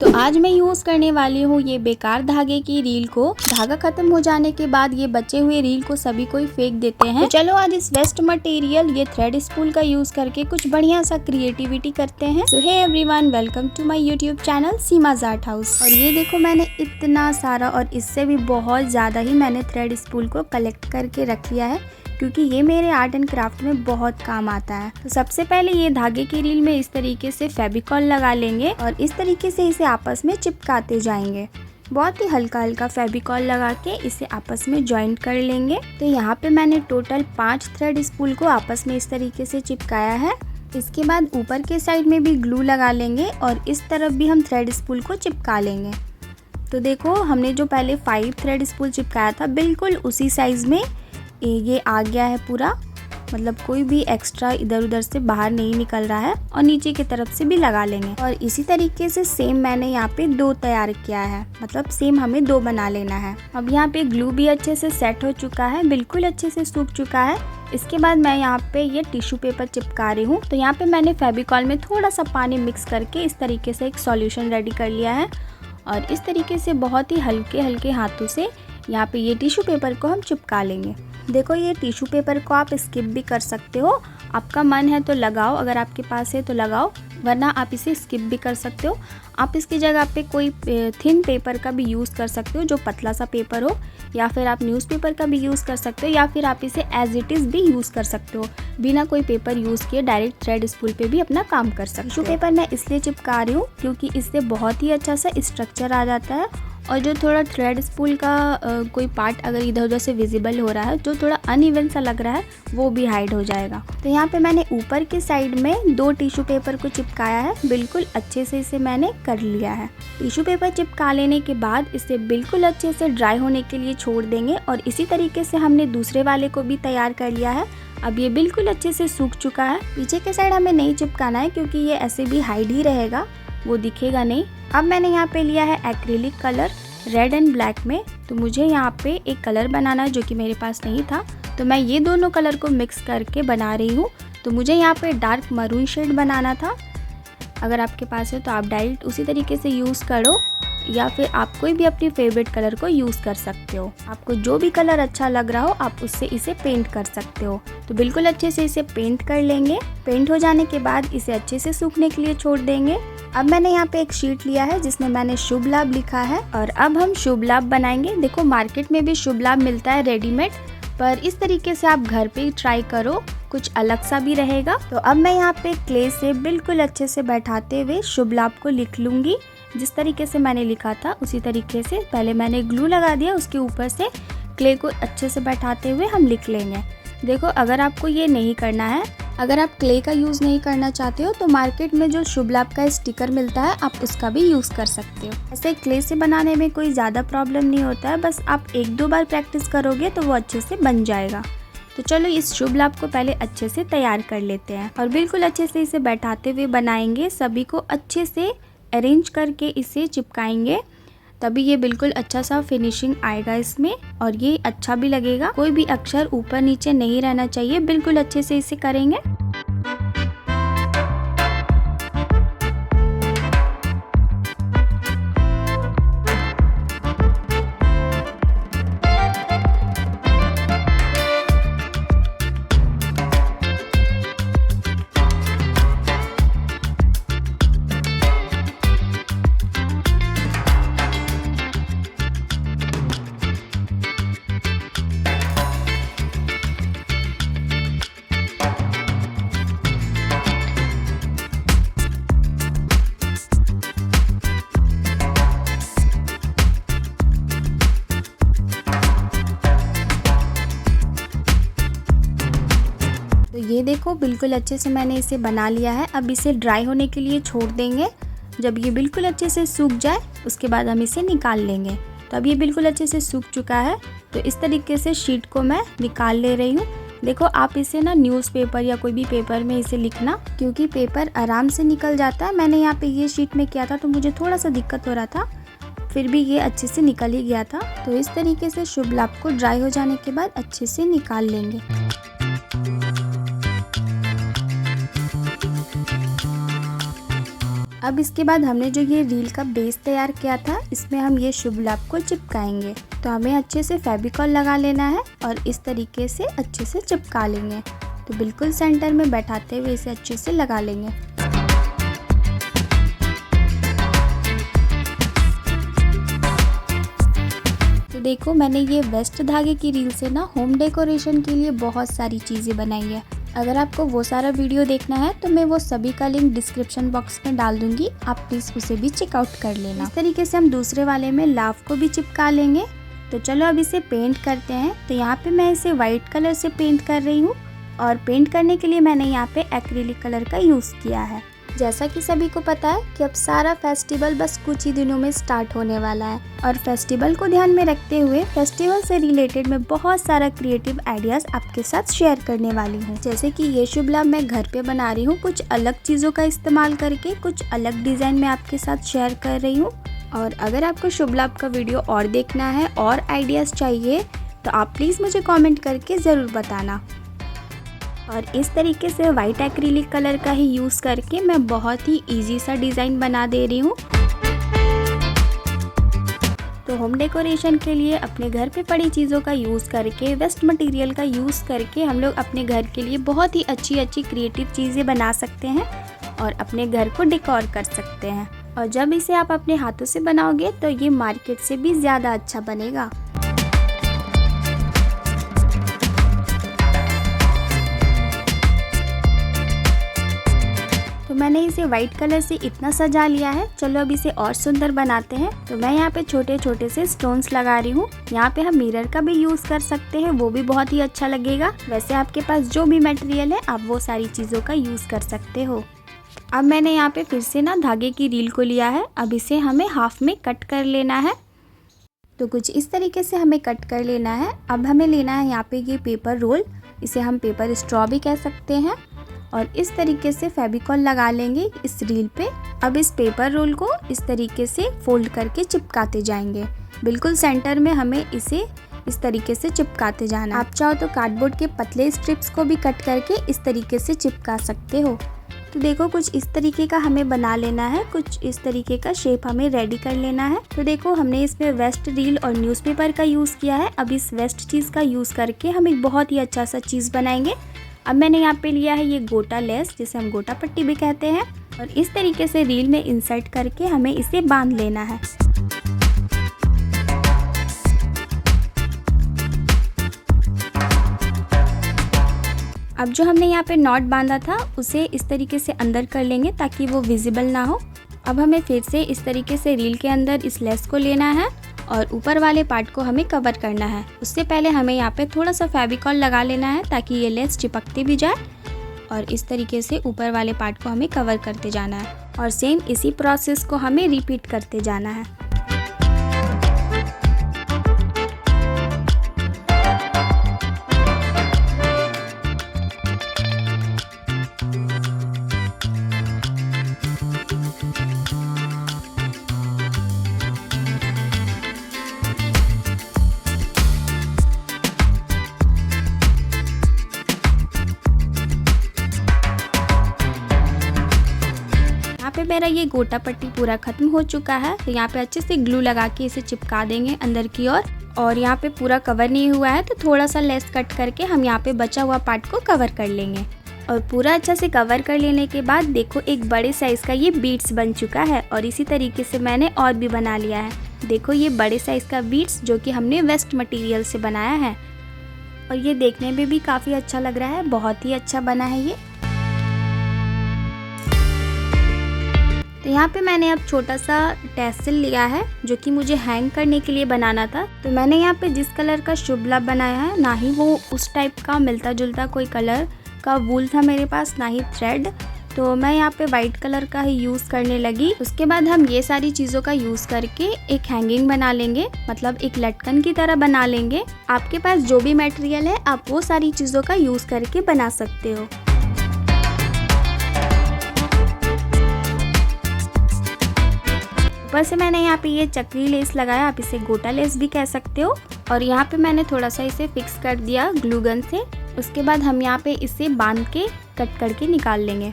तो आज मैं यूज़ करने वाली हूँ ये बेकार धागे की रील को। धागा खत्म हो जाने के बाद ये बचे हुए रील को सभी कोई फेंक देते हैं। तो चलो आज इस वेस्ट मटेरियल ये थ्रेड स्पूल का यूज करके कुछ बढ़िया सा क्रिएटिविटी करते हैं। So hey everyone, welcome to my YouTube channel Seema's art house. और ये देखो मैंने इतना सारा और इससे भी बहुत ज्यादा ही मैंने थ्रेड स्पूल को कलेक्ट करके रख लिया है, क्योंकि ये मेरे आर्ट एंड क्राफ्ट में बहुत काम आता है। तो सबसे पहले ये धागे की रील में इस तरीके से फेविकॉल लगा लेंगे और इस तरीके से इसे आपस में चिपकाते जाएंगे। बहुत ही हल्का हल्का फेविकॉल लगा के इसे आपस में जॉइंट कर लेंगे। तो यहाँ पे मैंने टोटल 5 थ्रेड स्पूल को आपस में इस तरीके से चिपकाया है। इसके बाद ऊपर के साइड में भी ग्लू लगा लेंगे और इस तरफ भी हम थ्रेड स्पूल को चिपका लेंगे। तो देखो हमने जो पहले 5 थ्रेड स्पूल चिपकाया था बिल्कुल उसी साइज में ये आ गया है पूरा, मतलब कोई भी एक्स्ट्रा इधर उधर से बाहर नहीं निकल रहा है। और नीचे की तरफ से भी लगा लेंगे और इसी तरीके से सेम मैंने यहाँ पे 2 तैयार किया है, मतलब सेम हमें 2 बना लेना है। अब यहाँ पे ग्लू भी अच्छे से सेट हो चुका है, बिल्कुल अच्छे से सूख चुका है। इसके बाद मैं यहाँ पे ये टिश्यू पेपर चिपका रही हूँ। तो यहाँ पे मैंने फेविकॉल में थोड़ा सा पानी मिक्स करके इस तरीके से एक सॉल्यूशन रेडी कर लिया है और इस तरीके से बहुत ही हल्के हल्के हाथों से यहाँ पे ये टिश्यू पेपर को हम चिपका लेंगे। देखो ये टिश्यू पेपर को आप स्किप भी कर सकते हो, आपका मन है तो लगाओ, अगर आपके पास है तो लगाओ, वरना आप इसे स्किप भी कर सकते हो। आप इसकी जगह पे कोई थिन पेपर का भी यूज़ कर सकते हो, जो पतला सा पेपर हो, या फिर आप न्यूज़पेपर का भी यूज़ कर सकते हो, या फिर आप इसे एज इट इज़ भी यूज़ कर सकते हो, बिना कोई पेपर यूज़ किए डायरेक्ट थ्रेड स्पूल पे भी अपना काम कर सकते हो। टिश्यू पेपर मैं इसलिए चिपका रही हूँ क्योंकि इससे बहुत ही अच्छा सा स्ट्रक्चर आ जाता है और जो थोड़ा थ्रेड स्पूल का कोई पार्ट अगर इधर उधर से विजिबल हो रहा है, जो थोड़ा अनइवन सा लग रहा है, वो भी हाइड हो जाएगा। तो यहाँ पे मैंने ऊपर के साइड में 2 टिश्यू पेपर को चिपकाया है, बिल्कुल अच्छे से इसे मैंने कर लिया है। टिश्यू पेपर चिपका लेने के बाद इसे बिल्कुल अच्छे से ड्राई होने के लिए छोड़ देंगे और इसी तरीके से हमने दूसरे वाले को भी तैयार कर लिया है। अब ये बिल्कुल अच्छे से सूख चुका है। पीछे के साइड हमें नहीं चिपकाना है क्योंकि ये ऐसे भी हाइड ही रहेगा, वो दिखेगा नहीं। अब मैंने यहाँ पे लिया है acrylic colour red and black में। तो मुझे यहाँ पे एक कलर बनाना है जो कि मेरे पास नहीं था, तो मैं ये दोनों कलर को मिक्स करके बना रही हूँ। तो मुझे यहाँ पे डार्क मरून शेड बनाना था। अगर आपके पास है तो आप डायरेक्ट उसी तरीके से यूज़ करो, या फिर आप कोई भी अपनी फेवरेट कलर को यूज़ कर सकते हो। आपको जो भी कलर अच्छा लग रहा हो आप उससे इसे पेंट कर सकते हो। तो बिल्कुल अच्छे से इसे पेंट कर लेंगे। पेंट हो जाने के बाद इसे अच्छे से सूखने के लिए छोड़ देंगे। अब मैंने यहाँ पे एक शीट लिया है जिसमें मैंने शुभ लाभ लिखा है और अब हम शुभ लाभ बनाएंगे। देखो मार्केट में भी शुभ लाभ मिलता है रेडीमेड, पर इस तरीके से आप घर पे ही ट्राई करो, कुछ अलग सा भी रहेगा। तो अब मैं यहाँ पे क्ले से बिल्कुल अच्छे से बैठाते हुए शुभ लाभ को लिख लूँगी। जिस तरीके से मैंने लिखा था उसी तरीके से पहले मैंने ग्लू लगा दिया, उसके ऊपर से क्ले को अच्छे से बैठाते हुए हम लिख लेंगे। देखो अगर आपको ये नहीं करना है, अगर आप क्ले का यूज़ नहीं करना चाहते हो तो मार्केट में जो शुभ लाभ का स्टिकर मिलता है आप उसका भी यूज़ कर सकते हो। ऐसे क्ले से बनाने में कोई ज़्यादा प्रॉब्लम नहीं होता है, बस आप 1-2 बार प्रैक्टिस करोगे तो वो अच्छे से बन जाएगा। तो चलो इस शुभ लाभ को पहले अच्छे से तैयार कर लेते हैं और बिल्कुल अच्छे से इसे बैठाते हुए बनाएंगे। सभी को अच्छे से अरेंज करके इसे चिपकाएंगे, तभी ये बिल्कुल अच्छा सा फिनिशिंग आएगा इसमें और ये अच्छा भी लगेगा। कोई भी अक्षर ऊपर नीचे नहीं रहना चाहिए, बिल्कुल अच्छे से इसे करेंगे। ये देखो बिल्कुल अच्छे से मैंने इसे बना लिया है। अब इसे ड्राई होने के लिए छोड़ देंगे। जब ये बिल्कुल अच्छे से सूख जाए उसके बाद हम इसे निकाल लेंगे। तो अब ये बिल्कुल अच्छे से सूख चुका है, तो इस तरीके से शीट को मैं निकाल ले रही हूँ। देखो आप इसे ना न्यूज़पेपर या कोई भी पेपर में इसे लिखना, क्योंकि पेपर आराम से निकल जाता है। मैंने यहाँ पे ये शीट में किया था तो मुझे थोड़ा सा दिक्कत हो रहा था, फिर भी ये अच्छे से निकल ही गया था। तो इस तरीके से शुभ लाभ को ड्राई हो जाने के बाद अच्छे से निकाल लेंगे। अब इसके बाद हमने जो ये रील का बेस तैयार किया था, इसमें हम ये शुभ लाभ को चिपकाएंगे। तो हमें अच्छे से फेविकॉल लगा लेना है और इस तरीके से अच्छे से चिपका लेंगे। तो बिल्कुल सेंटर में बैठाते हुए इसे अच्छे से लगा लेंगे। तो देखो, मैंने ये वेस्ट धागे की रील से ना होम डेकोरेशन के लिए बहुत सारी चीज़ें बनाई है। अगर आपको वो सारा वीडियो देखना है तो मैं वो सभी का लिंक डिस्क्रिप्शन बॉक्स में डाल दूंगी, आप प्लीज़ उसे भी चेकआउट कर लेना। इस तरीके से हम दूसरे वाले में लाव को भी चिपका लेंगे। तो चलो अब इसे पेंट करते हैं। तो यहाँ पे मैं इसे वाइट कलर से पेंट कर रही हूँ और पेंट करने के लिए मैंने यहाँ पे एक्रिलिक कलर का यूज़ किया है। जैसा कि सभी को पता है कि अब सारा फेस्टिवल बस कुछ ही दिनों में स्टार्ट होने वाला है और फेस्टिवल को ध्यान में रखते हुए फेस्टिवल से रिलेटेड मैं बहुत सारा क्रिएटिव आइडियाज़ आपके साथ शेयर करने वाली हूँ। जैसे कि ये शुभ लाभ मैं घर पे बना रही हूँ, कुछ अलग चीज़ों का इस्तेमाल करके कुछ अलग डिज़ाइन में आपके साथ शेयर कर रही हूँ। और अगर आपको शुभ लाभ का वीडियो और देखना है और आइडियाज़ चाहिए तो आप प्लीज़ मुझे कॉमेंट करके ज़रूर बताना। और इस तरीके से वाइट एक्रिलिक कलर का ही यूज़ करके मैं बहुत ही इजी सा डिज़ाइन बना दे रही हूँ। तो होम डेकोरेशन के लिए अपने घर पे पड़ी चीज़ों का यूज़ करके, वेस्ट मटेरियल का यूज़ करके हम लोग अपने घर के लिए बहुत ही अच्छी अच्छी क्रिएटिव चीज़ें बना सकते हैं और अपने घर को डेकोर कर सकते हैं। और जब इसे आप अपने हाथों से बनाओगे तो ये मार्केट से भी ज़्यादा अच्छा बनेगा। तो मैंने इसे वाइट कलर से इतना सजा लिया है। चलो अब इसे और सुंदर बनाते हैं। तो मैं यहाँ पे छोटे छोटे से स्टोन्स लगा रही हूँ। यहाँ पे हम मिरर का भी यूज़ कर सकते हैं, वो भी बहुत ही अच्छा लगेगा। वैसे आपके पास जो भी मटेरियल है आप वो सारी चीज़ों का यूज़ कर सकते हो। अब मैंने यहाँ पे फिर से ना धागे की रील को लिया है। अब इसे हमें हाफ में कट कर लेना है। तो कुछ इस तरीके से हमें कट कर लेना है। अब हमें लेना है यहाँ पे ये पेपर रोल, इसे हम पेपर स्ट्रॉ भी कह सकते हैं। और इस तरीके से फेविकॉल लगा लेंगे इस रील पे। अब इस पेपर रोल को इस तरीके से फोल्ड करके चिपकाते जाएंगे। बिल्कुल सेंटर में हमें इसे इस तरीके से चिपकाते जाना। आप चाहो तो कार्डबोर्ड के पतले स्ट्रिप्स को भी कट करके इस तरीके से चिपका सकते हो। तो देखो, कुछ इस तरीके का हमें बना लेना है, कुछ इस तरीके का शेप हमें रेडी कर लेना है। तो देखो, हमने इसमें वेस्ट रील और न्यूज़पेपर का यूज़ किया है। अब इस वेस्ट चीज़ का यूज़ करके हम एक बहुत ही अच्छा सा चीज़ बनाएंगे। अब मैंने यहाँ पे लिया है ये गोटा लेस, जिसे हम गोटा पट्टी भी कहते हैं, और इस तरीके से रील में इंसर्ट करके हमें इसे बांध लेना है। अब जो हमने यहाँ पे नॉट बांधा था उसे इस तरीके से अंदर कर लेंगे ताकि वो विजिबल ना हो। अब हमें फिर से इस तरीके से रील के अंदर इस लेस को लेना है और ऊपर वाले पार्ट को हमें कवर करना है। उससे पहले हमें यहाँ पे थोड़ा सा फेविकॉल लगा लेना है ताकि ये लेस चिपकती भी जाए। और इस तरीके से ऊपर वाले पार्ट को हमें कवर करते जाना है और सेम इसी प्रोसेस को हमें रिपीट करते जाना है। यहाँ पे मेरा ये गोटा पट्टी पूरा खत्म हो चुका है। तो यहाँ पे अच्छे से ग्लू लगा के इसे चिपका देंगे अंदर की ओर। और यहाँ पे पूरा कवर नहीं हुआ है तो थोड़ा सा लेस कट करके हम यहाँ पे बचा हुआ पार्ट को कवर कर लेंगे। और पूरा अच्छा से कवर कर लेने के बाद देखो, एक बड़े साइज़ का ये बीड्स बन चुका है। और इसी तरीके से मैंने और भी बना लिया है। देखो, ये बड़े साइज़ का बीड्स जो कि हमने वेस्ट मटेरियल से बनाया है और ये देखने में भी काफ़ी अच्छा लग रहा है, बहुत ही अच्छा बना है ये। तो यहाँ पे मैंने अब छोटा सा टैसल लिया है जो कि मुझे हैंग करने के लिए बनाना था। तो मैंने यहाँ पे जिस कलर का शुभ लाभ बनाया है, ना ही वो उस टाइप का मिलता जुलता कोई कलर का वूल था मेरे पास, ना ही थ्रेड। तो मैं यहाँ पे वाइट कलर का ही यूज़ करने लगी। उसके बाद हम ये सारी चीज़ों का यूज़ करके एक हैंगिंग बना लेंगे, मतलब एक लटकन की तरह बना लेंगे। आपके पास जो भी मटेरियल है आप वो सारी चीज़ों का यूज़ करके बना सकते हो। ऊपर से मैंने यहाँ पे ये चक्री लेस लगाया, आप इसे गोटा लेस भी कह सकते हो। और यहाँ पे मैंने थोड़ा सा इसे फिक्स कर दिया ग्लू गन से। उसके बाद हम यहाँ पे इसे बांध के कट करके निकाल लेंगे।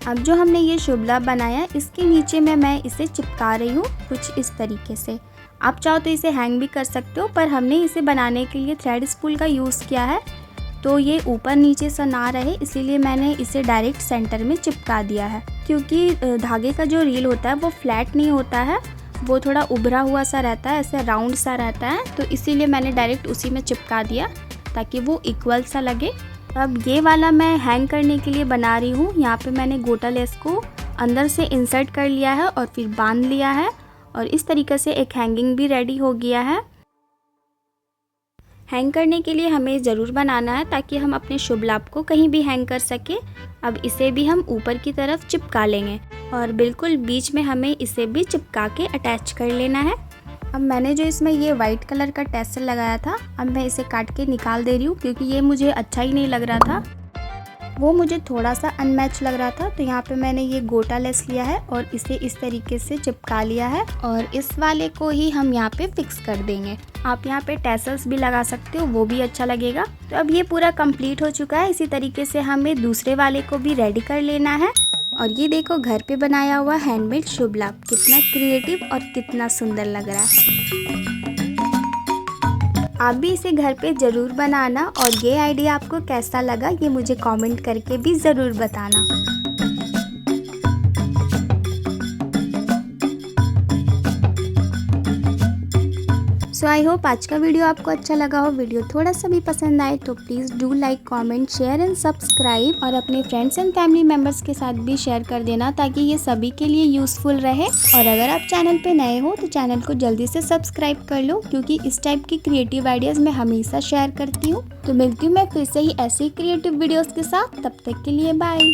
अब जो हमने ये शुभ लाभ बनाया, इसके नीचे में मैं इसे चिपका रही हूँ कुछ इस तरीके से। आप चाहो तो इसे हैंग भी कर सकते हो, पर हमने इसे बनाने के लिए थ्रेड स्पूल का यूज़ किया है, तो ये ऊपर नीचे से ना रहे, इसीलिए मैंने इसे डायरेक्ट सेंटर में चिपका दिया है। क्योंकि धागे का जो रील होता है वो फ्लैट नहीं होता है, वो थोड़ा उभरा हुआ सा रहता है, ऐसे राउंड सा रहता है, तो इसीलिए मैंने डायरेक्ट उसी में चिपका दिया ताकि वो इक्वल सा लगे। अब ये वाला मैं हैंग करने के लिए बना रही हूँ। यहाँ पे मैंने गोटा लेस को अंदर से इंसर्ट कर लिया है और फिर बांध लिया है, और इस तरीके से एक हैंगिंग भी रेडी हो गया है। हैंग करने के लिए हमें ज़रूर बनाना है ताकि हम अपने शुभ लाभ को कहीं भी हैंग कर सके। अब इसे भी हम ऊपर की तरफ चिपका लेंगे और बिल्कुल बीच में हमें इसे भी चिपका के अटैच कर लेना है। अब मैंने जो इसमें ये वाइट कलर का टेसल लगाया था, अब मैं इसे काट के निकाल दे रही हूँ क्योंकि ये मुझे अच्छा ही नहीं लग रहा था, वो मुझे थोड़ा सा अनमैच लग रहा था। तो यहाँ पे मैंने ये गोटा लेस लिया है और इसे इस तरीके से चिपका लिया है, और इस वाले को ही हम यहाँ पे फिक्स कर देंगे। आप यहाँ पे टैसल्स भी लगा सकते हो, वो भी अच्छा लगेगा। तो अब ये पूरा कंप्लीट हो चुका है। इसी तरीके से हमें दूसरे वाले को भी रेडी कर लेना है। और ये देखो घर पे बनाया हुआ हैंडमेड शुभ लाभ कितना क्रिएटिव और कितना सुंदर लग रहा है। आप भी इसे घर पे ज़रूर बनाना, और ये आइडिया आपको कैसा लगा ये मुझे कमेंट करके भी ज़रूर बताना। सो आई होप आज का वीडियो आपको अच्छा लगा हो। वीडियो थोड़ा सा भी पसंद आए तो please do like, comment, share and subscribe, और अपने फ्रेंड्स एंड फैमिली मेम्बर्स के साथ भी शेयर कर देना ताकि ये सभी के लिए यूज़फुल रहे। और अगर आप चैनल पे नए हो तो चैनल को जल्दी से सब्सक्राइब कर लो, क्योंकि इस टाइप की क्रिएटिव आइडियाज़ मैं हमेशा शेयर करती हूँ। तो मिलती हूँ मैं फिर से ही ऐसी क्रिएटिव वीडियोज़ के साथ, तब तक के लिए बाय।